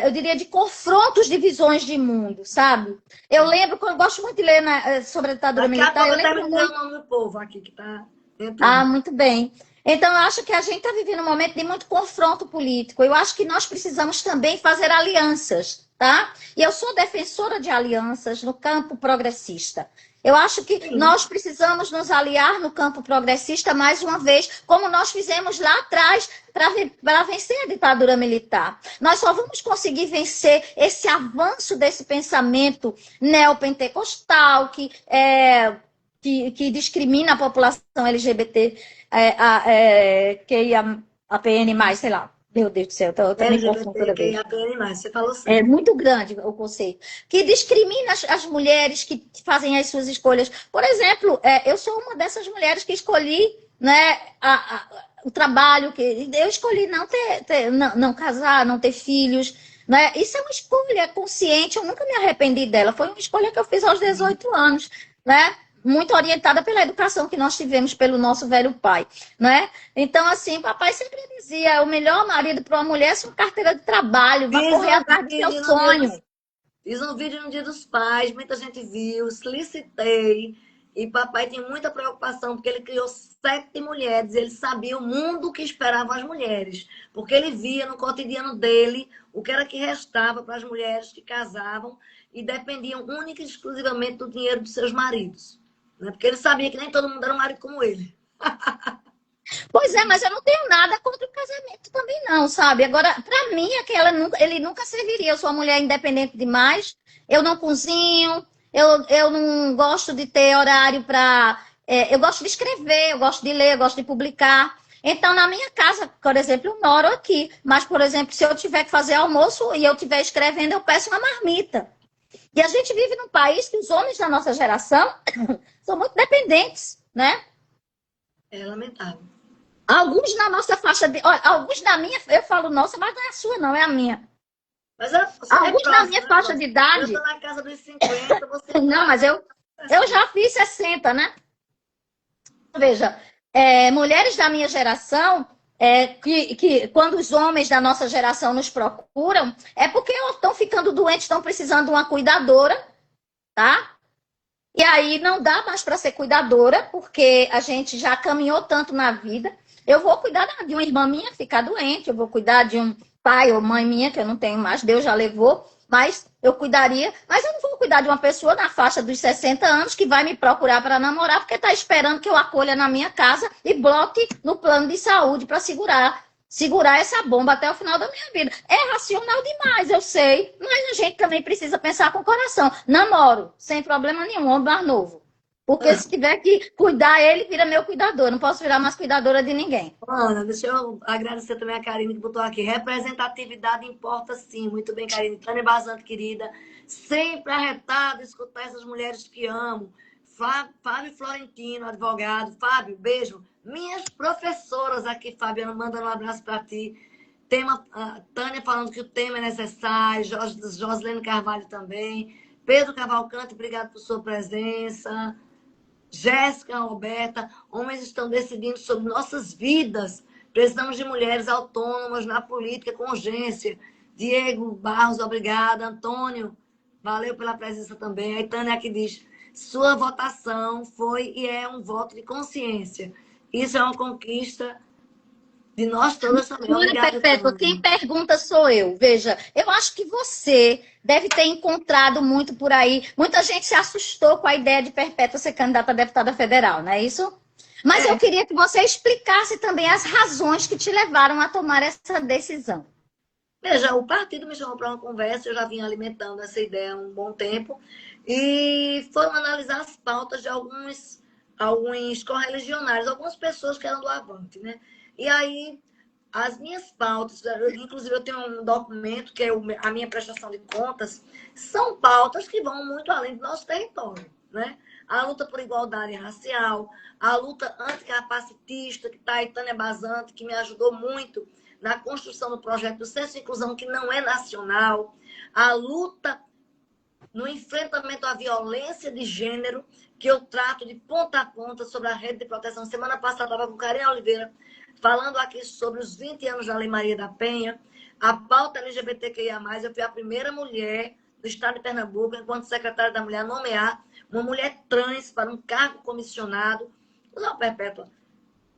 eu diria, de confrontos de visões de mundo, sabe? Eu lembro, eu gosto muito de ler sobre a ditadura militar. Eu lembro muito o nome do povo aqui que está. Muito bem. Então, eu acho que a gente está vivendo um momento de muito confronto político. Eu acho que nós precisamos também fazer alianças, tá? E eu sou defensora de alianças no campo progressista. Eu acho que nós precisamos nos aliar no campo progressista mais uma vez, como nós fizemos lá atrás para vencer a ditadura militar. Nós só vamos conseguir vencer esse avanço desse pensamento neopentecostal que que discrimina a população LGBT, a PN+, sei lá. Meu Deus do céu, eu também confundo toda vez. LGBTQIA+, você falou É certo. muito grande o conceito. Que discrimina as mulheres que fazem as suas escolhas. Por exemplo, eu sou uma dessas mulheres que escolhi, né, o trabalho, que eu escolhi não casar, não ter filhos. Né? Isso é uma escolha consciente, eu nunca me arrependi dela. Foi uma escolha que eu fiz aos 18 anos. Né? Muito orientada pela educação que nós tivemos pelo nosso velho pai, né? Então, assim, papai sempre dizia, o melhor marido para uma mulher é sua carteira de trabalho, vai correr atrás do seu sonho. Fiz um vídeo no Dia dos Pais, muita gente viu, solicitei, e papai tinha muita preocupação, porque ele criou 7 mulheres, e ele sabia o mundo que esperava as mulheres, porque ele via no cotidiano dele o que era que restava para as mulheres que casavam e dependiam única e exclusivamente do dinheiro dos seus maridos. Né? Porque ele sabia que nem todo mundo era um marido como ele. Pois é, mas eu não tenho nada contra o casamento também não, sabe? Agora, para mim, ele nunca serviria. Eu sou uma mulher independente demais, eu não cozinho, eu não gosto de ter horário para... eu gosto de escrever, eu gosto de ler, eu gosto de publicar. Então, na minha casa, por exemplo, eu moro aqui. Mas, por exemplo, se eu tiver que fazer almoço e eu estiver escrevendo, eu peço uma marmita. E a gente vive num país que os homens da nossa geração são muito dependentes, né? É lamentável. Alguns na nossa faixa de... Olha, alguns na minha... Eu falo nossa, mas não é a sua, não, é a minha. Mas alguns na minha faixa de idade... Eu tô na casa dos 50, você... Não, mas eu já fiz 60, né? Veja, mulheres da minha geração... que quando os homens da nossa geração nos procuram, é porque estão ficando doentes, estão precisando de uma cuidadora, tá? E aí não dá mais para ser cuidadora, porque a gente já caminhou tanto na vida. Eu vou cuidar de uma irmã minha que ficar doente, eu vou cuidar de um pai ou mãe minha, que eu não tenho mais, Deus já levou, mas eu cuidaria. Mas eu não vou cuidar de uma pessoa na faixa dos 60 anos que vai me procurar para namorar, porque está esperando que eu acolha na minha casa e bloque no plano de saúde para segurar essa bomba até o final da minha vida. É racional demais, eu sei, mas a gente também precisa pensar com o coração. Namoro, sem problema nenhum, homem mais novo. Porque se tiver que cuidar, ele vira meu cuidador. Não posso virar mais cuidadora de ninguém. Ana, deixa eu agradecer também a Karine que botou aqui. Representatividade importa sim. Muito bem, Karine. Tânia Bazante, querida. Sempre arretado escutar essas mulheres que amo. Fábio Florentino, advogado. Fábio, beijo. Minhas professoras aqui, Fabiana, mandando um abraço para ti. Tânia falando que o tema é necessário. Joslene Carvalho também. Pedro Cavalcante, obrigado por sua presença. Jéssica, Roberta, homens estão decidindo sobre nossas vidas. Precisamos de mulheres autônomas na política com urgência. Diego Barros, obrigada. Antônio, valeu pela presença também. A Tânia aqui diz, sua votação foi e é um voto de consciência. Isso é uma conquista de nós todas também. Obrigada, Perpétua, quem pergunta sou eu. Veja, eu acho que você deve ter encontrado muito por aí. Muita gente se assustou com a ideia de Perpétua ser candidata a deputada federal, não é isso? Mas eu queria que você explicasse também as razões que te levaram a tomar essa decisão. Veja, o partido me chamou para uma conversa, eu já vinha alimentando essa ideia há um bom tempo, e foram analisar as pautas de alguns correligionários, algumas pessoas que eram do Avante, né? E aí, as minhas pautas, inclusive eu tenho um documento que é a minha prestação de contas, são pautas que vão muito além do nosso território, né? A luta por igualdade racial, a luta anticapacitista, que está aí Tânia Bazante, que me ajudou muito na construção do projeto do Censo de Inclusão, que não é nacional, a luta no enfrentamento à violência de gênero, que eu trato de ponta a ponta sobre a rede de proteção. Semana passada eu estava com Karina Oliveira, falando aqui sobre os 20 anos da Lei Maria da Penha, a pauta LGBTQIA+, eu fui a primeira mulher do estado de Pernambuco, enquanto secretária da Mulher, a nomear uma mulher trans para um cargo comissionado. Não, Perpétua,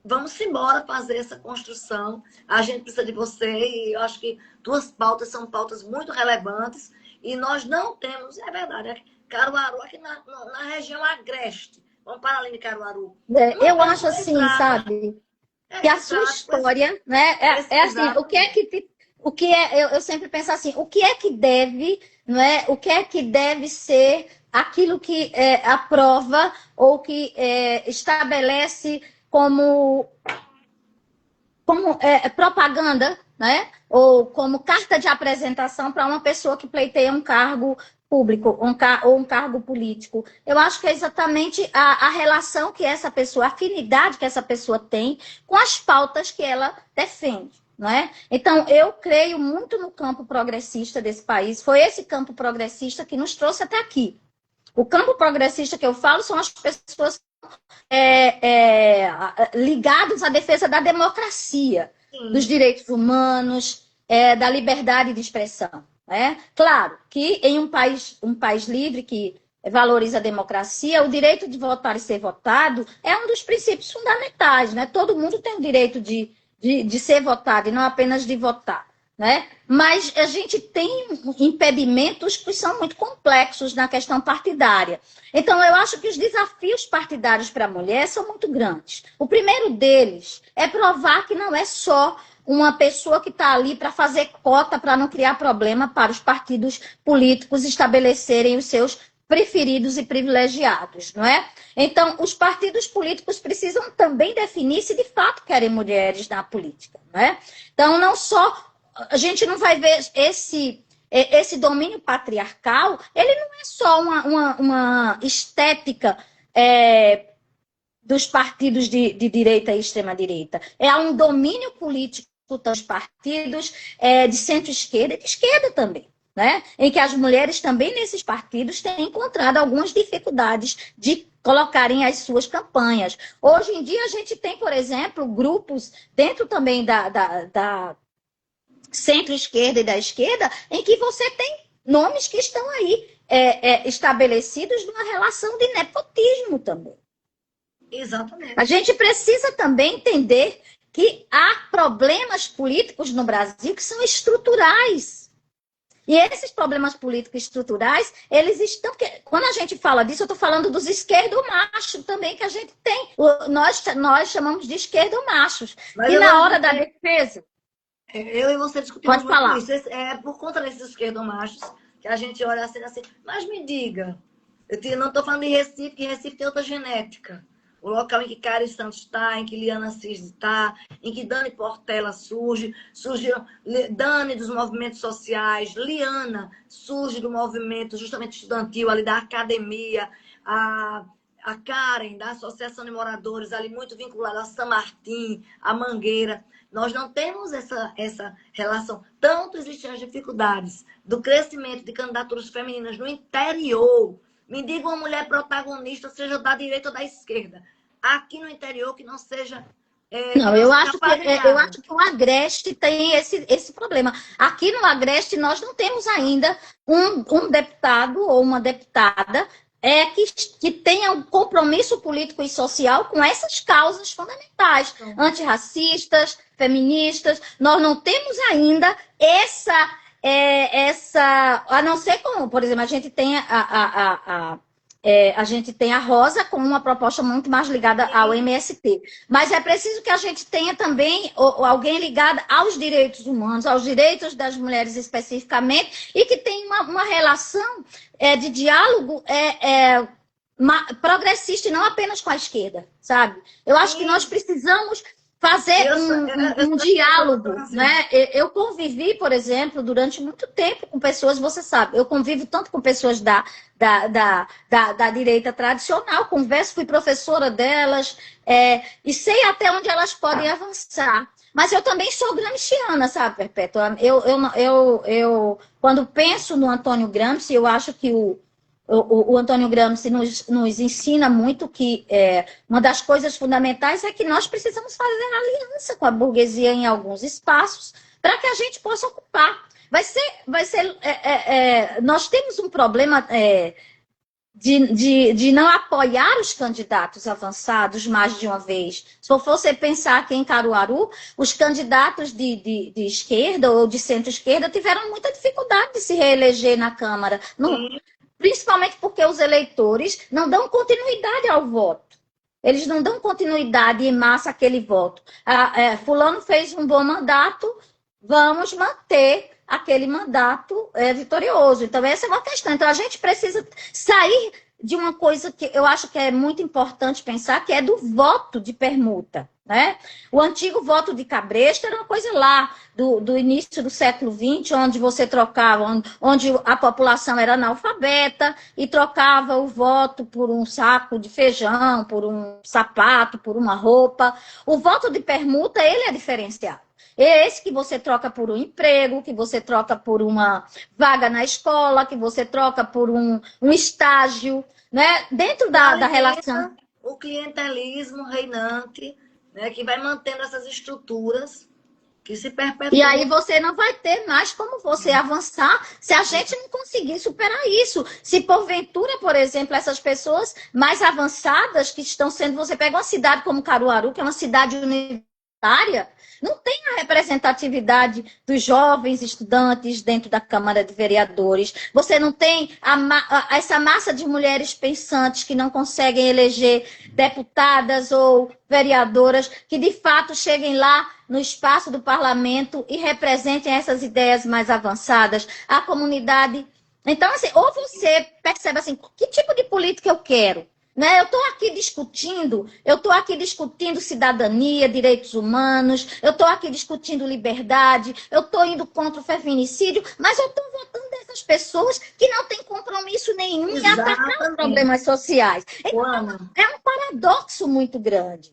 vamos embora fazer essa construção. A gente precisa de você e eu acho que tuas pautas são pautas muito relevantes e nós não temos, é verdade, Caruaru aqui na região agreste. Vamos para além de Caruaru. Eu acho assim, sabe? Que a sua história, né? É assim, eu sempre penso assim, o que é que deve não é? O que é que deve ser aquilo que aprova ou que estabelece como propaganda, né? Ou como carta de apresentação para uma pessoa que pleiteia um cargo público ou um cargo político. Eu acho que é exatamente a relação que essa pessoa, a afinidade que essa pessoa tem com as pautas que ela defende. Não é? Então, eu creio muito no campo progressista desse país. Foi esse campo progressista que nos trouxe até aqui. O campo progressista que eu falo são as pessoas ligados à defesa da democracia, Sim. dos direitos humanos, da liberdade de expressão. Né? Claro que em um país livre que valoriza a democracia, o direito de votar e ser votado é um dos princípios fundamentais. Né? Todo mundo tem o direito de ser votado e não apenas de votar. Né? Mas a gente tem impedimentos que são muito complexos na questão partidária. Então, eu acho que os desafios partidários para a mulher são muito grandes. O primeiro deles é provar que não é só uma pessoa que está ali para fazer cota, para não criar problema para os partidos políticos estabelecerem os seus preferidos e privilegiados, não é? Então, os partidos políticos precisam também definir se de fato querem mulheres na política, não é? Então, não só a gente não vai ver esse domínio patriarcal, ele não é só uma estética dos partidos de direita e extrema-direita. É um domínio político dos partidos de centro-esquerda e de esquerda também. Né? Em que as mulheres também nesses partidos têm encontrado algumas dificuldades de colocarem as suas campanhas. Hoje em dia a gente tem, por exemplo, grupos dentro também da centro-esquerda e da esquerda, em que você tem nomes que estão aí estabelecidos numa relação de nepotismo também. Exatamente. A gente precisa também entender que há problemas políticos no Brasil que são estruturais. E esses problemas políticos estruturais, eles estão... Quando a gente fala disso, eu estou falando dos esquerdo-machos também, que a gente tem. Nós chamamos de esquerdo-machos. E na hora da defesa... Eu e você discutimos muito falar. Isso. É por conta desses esquerdomachos que a gente olha assim, mas me diga, eu não estou falando de Recife, que Recife tem outra genética. O local em que Cari Santos está, em que Liana Cis está, em que Dani Portela surgiram Dani dos movimentos sociais, Liana surge do movimento justamente estudantil, ali da academia, a Karen, da Associação de Moradores, ali muito vinculada a São Martim, a Mangueira. Nós não temos essa relação. Tanto existem as dificuldades do crescimento de candidaturas femininas no interior. Me diga uma mulher protagonista, seja da direita ou da esquerda. Aqui no interior, que não seja... eu acho que o Agreste tem esse problema. Aqui no Agreste, nós não temos ainda um deputado ou uma deputada que tenha um compromisso político e social com essas causas fundamentais, antirracistas, feministas. Nós não temos ainda a não ser como, por exemplo, a gente tem a gente tem a Rosa com uma proposta muito mais ligada ao MST. Mas é preciso que a gente tenha também alguém ligado aos direitos humanos, aos direitos das mulheres especificamente, e que tenha uma relação de diálogo progressista e não apenas com a esquerda, sabe? Eu acho que nós precisamos fazer um diálogo, né? Eu convivi, por exemplo, durante muito tempo com pessoas, você sabe, eu convivo tanto com pessoas da direita tradicional, converso, fui professora delas, e sei até onde elas podem avançar. Mas eu também sou gramsciana, sabe, Perpétua? Eu quando penso no Antônio Gramsci, eu acho que o Antônio Gramsci nos ensina muito que uma das coisas fundamentais é que nós precisamos fazer aliança com a burguesia em alguns espaços para que a gente possa ocupar. Nós temos um problema de não apoiar os candidatos avançados mais de uma vez. Se você pensar aqui em Caruaru, os candidatos de esquerda ou de centro-esquerda tiveram muita dificuldade de se reeleger na Câmara. Principalmente porque os eleitores não dão continuidade ao voto. Eles não dão continuidade em massa àquele voto. Fulano fez um bom mandato, vamos manter aquele mandato vitorioso. Então, essa é uma questão. Então, a gente precisa sair de uma coisa que eu acho que é muito importante pensar, que é do voto de permuta, né? O antigo voto de cabresto era uma coisa lá do início do século XX, onde você trocava, onde a população era analfabeta e trocava o voto por um saco de feijão, por um sapato, por uma roupa. O voto de permuta, ele é diferenciado. É esse que você troca por um emprego, que você troca por uma vaga na escola, que você troca por um estágio, né? Dentro da relação. O clientelismo reinante, né, que vai mantendo essas estruturas que se perpetuam. E aí você não vai ter mais como você avançar se a gente não conseguir superar isso. Se porventura, por exemplo, essas pessoas mais avançadas que estão sendo... Você pega uma cidade como Caruaru, que é uma cidade universitária, não tem a representatividade dos jovens estudantes dentro da Câmara de Vereadores. Você não tem essa massa de mulheres pensantes que não conseguem eleger deputadas ou vereadoras que, de fato, cheguem lá no espaço do parlamento e representem essas ideias mais avançadas. A comunidade... Então, assim, ou você percebe assim, que tipo de política eu quero? Né? Eu estou aqui discutindo cidadania, direitos humanos, eu estou aqui discutindo liberdade, eu estou indo contra o feminicídio, mas eu estou votando dessas pessoas que não têm compromisso nenhum em atacar os problemas sociais. Então, é um paradoxo muito grande.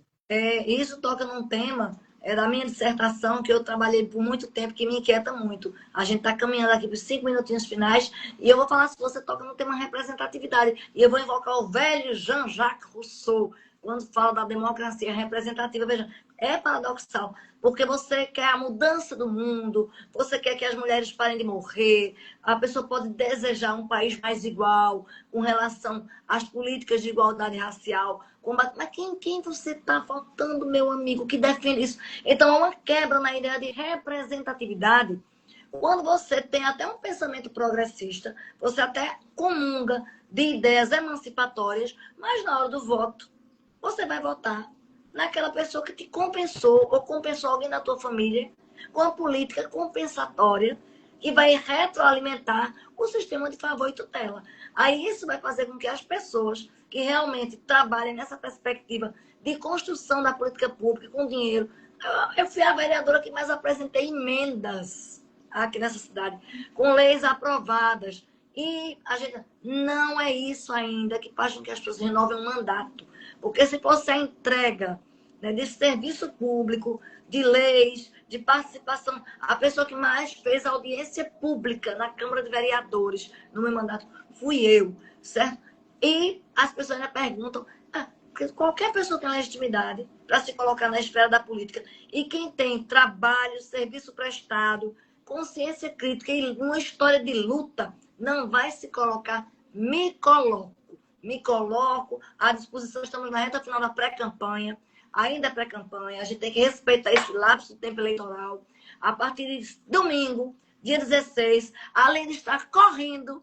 Isso toca num tema da minha dissertação, que eu trabalhei por muito tempo, que me inquieta muito. A gente está caminhando aqui para os 5 minutinhos finais, e eu vou falar se você toca no tema representatividade. E eu vou invocar o velho Jean-Jacques Rousseau, quando fala da democracia representativa. Veja, é paradoxal, porque você quer a mudança do mundo, você quer que as mulheres parem de morrer, a pessoa pode desejar um país mais igual, com relação às políticas de igualdade racial, mas quem você está faltando, meu amigo, que defende isso? Então, há uma quebra na ideia de representatividade. Quando você tem até um pensamento progressista, você até comunga de ideias emancipatórias, mas na hora do voto, você vai votar naquela pessoa que te compensou ou compensou alguém da tua família com a política compensatória que vai retroalimentar o sistema de favor e tutela. Aí isso vai fazer com que as pessoas que realmente trabalhem nessa perspectiva de construção da política pública com dinheiro... Eu fui a vereadora que mais apresentei emendas aqui nessa cidade, com leis aprovadas. E a gente não é isso ainda que faz com que as pessoas renovem um mandato. Porque se fosse a entrega, né, de serviço público, de leis, de participação, a pessoa que mais fez audiência pública na Câmara de Vereadores no meu mandato fui eu, certo? E as pessoas ainda perguntam, porque qualquer pessoa tem legitimidade para se colocar na esfera da política. E quem tem trabalho, serviço prestado, consciência crítica e uma história de luta, não vai se colocar. Me coloco à disposição. Estamos na reta final da pré-campanha. Ainda é pré-campanha. A gente tem que respeitar esse lapso do tempo eleitoral. A partir de domingo, dia 16, além de estar correndo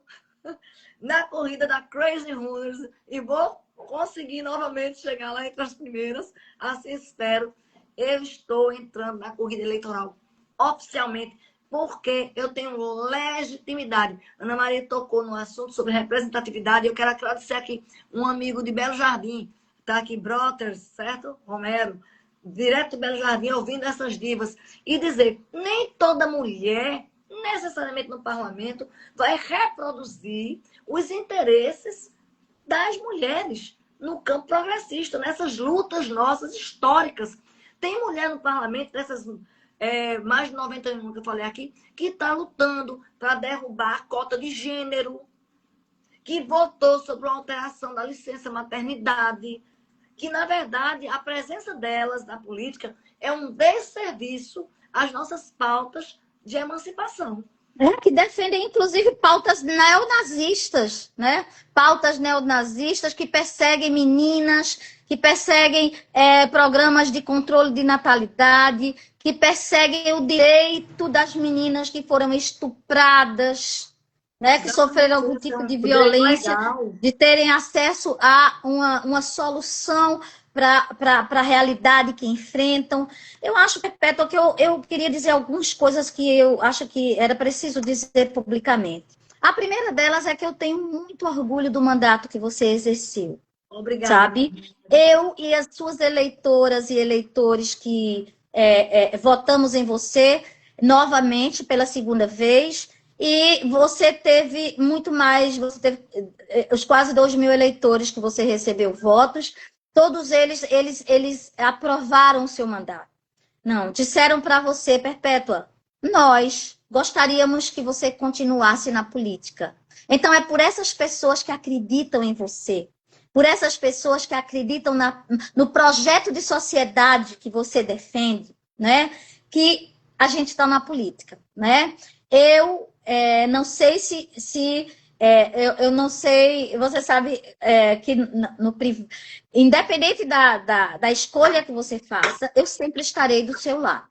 na corrida da Crazy Runners, e vou conseguir novamente chegar lá entre as primeiras, assim espero. Eu estou entrando na corrida eleitoral oficialmente, porque eu tenho legitimidade. Ana Maria tocou no assunto sobre representatividade. Eu quero agradecer aqui um amigo de Belo Jardim, está aqui, Brothers, certo? Romero, direto do Belo Jardim, ouvindo essas divas, e dizer, nem toda mulher, necessariamente no parlamento, vai reproduzir os interesses das mulheres no campo progressista, nessas lutas nossas históricas. Tem mulher no parlamento, dessas mais de 91 que eu falei aqui, que está lutando para derrubar a cota de gênero, que votou sobre a alteração da licença maternidade, que, na verdade, a presença delas na política é um desserviço às nossas pautas de emancipação. Que defendem, inclusive, pautas neonazistas, né? Pautas neonazistas que perseguem meninas, que perseguem programas de controle de natalidade, que perseguem o direito das meninas que foram estupradas, né? Que sofreram algum tipo de violência, de terem acesso a uma solução a realidade que enfrentam. Eu acho, Perpétua, que eu queria dizer algumas coisas que eu acho que era preciso dizer publicamente. A primeira delas é que eu tenho muito orgulho do mandato que você exerceu. Obrigada. Sabe? Eu e as suas eleitoras e eleitores que votamos em você novamente pela segunda vez, e você teve muito mais, você teve os quase 2.000 eleitores que você recebeu votos, todos eles aprovaram o seu mandato. Não, disseram para você, Perpétua, nós gostaríamos que você continuasse na política. Então é por essas pessoas que acreditam em você, por essas pessoas que acreditam no projeto de sociedade que você defende, né? Que a gente está na política, né? Eu não sei eu não sei, você sabe que independente da escolha que você faça, eu sempre estarei do seu lado,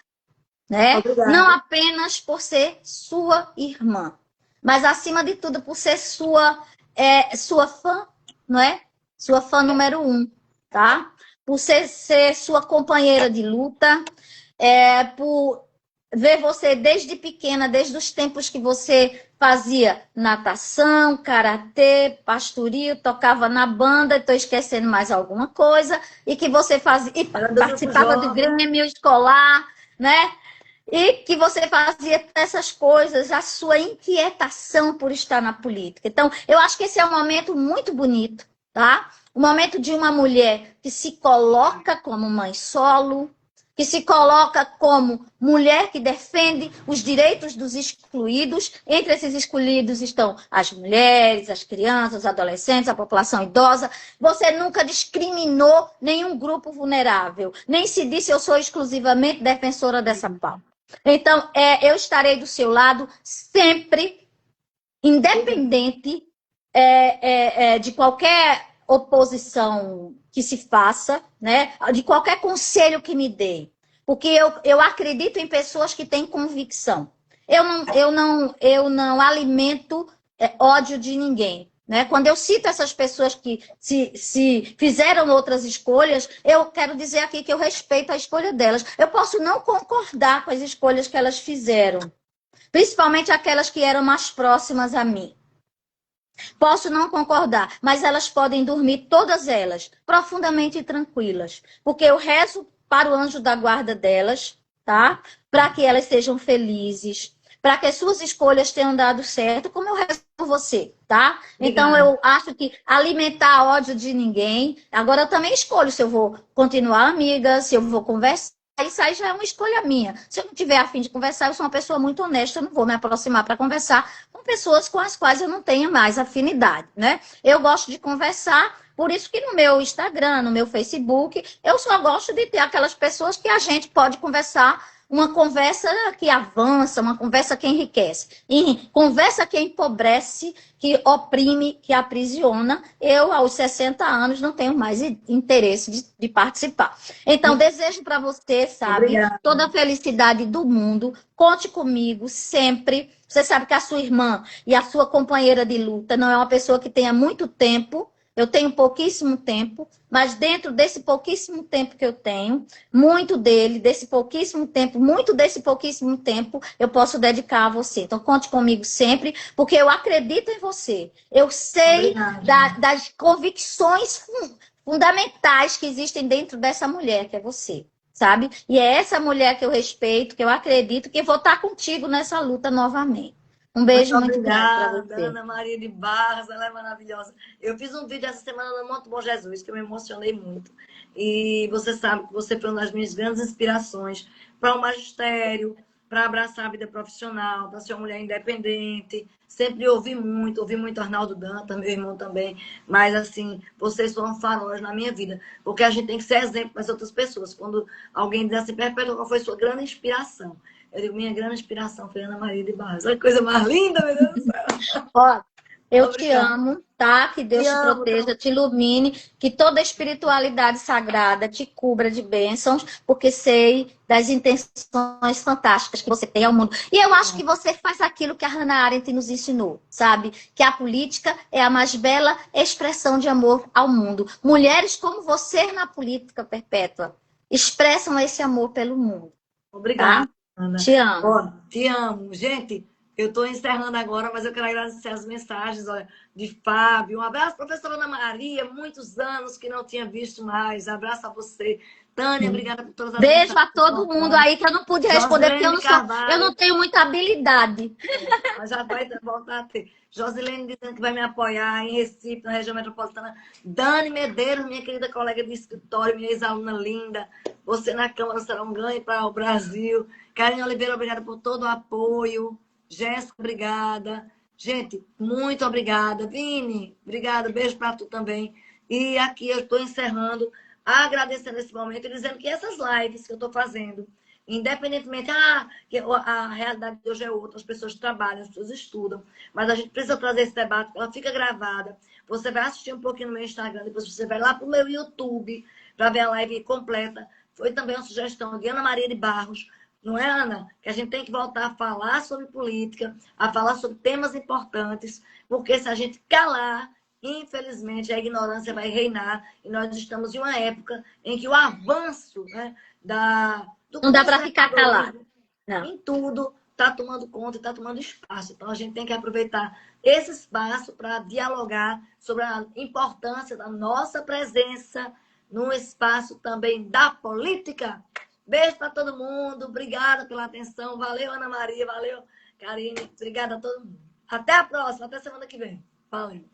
né? Obrigada. Não apenas por ser sua irmã, mas acima de tudo por ser sua fã, não é? Sua fã número 1, tá? Por ser sua companheira de luta, por ver você desde pequena, desde os tempos que você fazia natação, karatê, pastorio, tocava na banda, estou esquecendo mais alguma coisa, e que você fazia, e participava do grêmio escolar, né? E que você fazia essas coisas, a sua inquietação por estar na política. Então, eu acho que esse é um momento muito bonito, tá? O momento de uma mulher que se coloca como mãe solo, que se coloca como mulher que defende os direitos dos excluídos. Entre esses excluídos estão as mulheres, as crianças, os adolescentes, a população idosa. Você nunca discriminou nenhum grupo vulnerável, nem se disse eu sou exclusivamente defensora dessa pauta. Então, eu estarei do seu lado sempre, independente de qualquer oposição que se faça, né? De qualquer conselho que me dê. Porque eu acredito em pessoas que têm convicção. Eu não alimento ódio de ninguém. Né? Quando eu cito essas pessoas que se fizeram outras escolhas, eu quero dizer aqui que eu respeito a escolha delas. Eu posso não concordar com as escolhas que elas fizeram, principalmente aquelas que eram mais próximas a mim. Posso não concordar, mas elas podem dormir, todas elas, profundamente tranquilas, porque eu rezo para o anjo da guarda delas, tá? Para que elas sejam felizes, para que as suas escolhas tenham dado certo, como eu rezo por você, tá? Então, eu acho que alimentar ódio de ninguém. Agora, eu também escolho se eu vou continuar amiga, se eu vou conversar. Isso aí já é uma escolha minha. Se eu não tiver a fim de conversar, eu sou uma pessoa muito honesta, eu não vou me aproximar para conversar com pessoas com as quais eu não tenha mais afinidade, né? Eu gosto de conversar, por isso que no meu Instagram, no meu Facebook, eu só gosto de ter aquelas pessoas que a gente pode conversar, uma conversa que avança, uma conversa que enriquece. E conversa que empobrece, que oprime, que aprisiona. Eu, aos 60 anos, não tenho mais interesse de participar. Então, desejo para você, sabe, obrigada, toda a felicidade do mundo. Conte comigo sempre. Você sabe que a sua irmã e a sua companheira de luta não é uma pessoa que tenha muito tempo. Eu tenho pouquíssimo tempo, mas dentro desse pouquíssimo tempo que eu tenho, muito desse pouquíssimo tempo, eu posso dedicar a você. Então, conte comigo sempre, porque eu acredito em você. Eu sei das convicções fundamentais que existem dentro dessa mulher, que é você, sabe? E é essa mulher que eu respeito, que eu acredito, que vou estar contigo nessa luta novamente. Um beijo muito grande para você. Ana Maria de Barros, ela é maravilhosa. Eu fiz um vídeo essa semana no Monte Bom Jesus, que eu me emocionei muito. E você sabe que você foi uma das minhas grandes inspirações para o magistério, para abraçar a vida profissional, para ser uma mulher independente. Sempre ouvi muito Arnaldo Dantas, meu irmão também. Mas, assim, vocês foram faróis na minha vida. Porque a gente tem que ser exemplo para as outras pessoas. Quando alguém diz assim, Perpétua, qual foi sua grande inspiração? Eu digo, minha grande inspiração foi Ana Maria de Barros. Olha que coisa mais linda, meu Deus do céu. Ó, Eu te Obrigada. amo, tá? Que Deus Te te amo proteja, também. te ilumine, que toda espiritualidade sagrada te cubra de bênçãos, porque sei das intenções fantásticas que você tem ao mundo. E eu acho que você faz aquilo que a Hannah Arendt nos ensinou, sabe? Que a política é a mais bela expressão de amor ao mundo. Mulheres como você na política perpétua expressam esse amor pelo mundo, Obrigada, tá? Ana. Te amo. Ó, te amo. Gente, eu estou encerrando agora, mas eu quero agradecer as mensagens, olha, de Fábio. Um abraço, professora Ana Maria, muitos anos que não tinha visto mais. Abraço a você. Tânia, obrigada por todas as Beijo mensagens a todo mundo importantes. aí que eu não pude responder porque Josilene eu não Carvalho, tenho muita habilidade. mas já vai voltar a ter. Josilene dizendo que vai me apoiar em Recife, na região metropolitana. Dani Medeiros, minha querida colega de escritório, minha ex-aluna linda. Você na Câmara será um ganho para o Brasil. Karine Oliveira, obrigada por todo o apoio. Jéssica, obrigada. Gente, muito obrigada. Vini, obrigada. Beijo para tu também. E aqui eu estou encerrando, agradecendo esse momento e dizendo que essas lives que eu estou fazendo, independentemente, que a realidade de hoje é outra, as pessoas trabalham, as pessoas estudam, mas a gente precisa trazer esse debate, ela fica gravada. Você vai assistir um pouquinho no meu Instagram, depois você vai lá para o meu YouTube para ver a live completa. Foi também uma sugestão de Ana Maria de Barros, não é, Ana? Que a gente tem que voltar a falar sobre política, a falar sobre temas importantes, porque se a gente calar, infelizmente, a ignorância vai reinar e nós estamos em uma época em que o avanço, né, do Não dá para ficar calado. conservadorismo Não. em tudo está tomando conta e está tomando espaço. Então, a gente tem que aproveitar esse espaço para dialogar sobre a importância da nossa presença no espaço também da política. Beijo para todo mundo. Obrigada pela atenção. Valeu, Ana Maria. Valeu, Karine. Obrigada a todo mundo. Até a próxima. Até semana que vem. Valeu.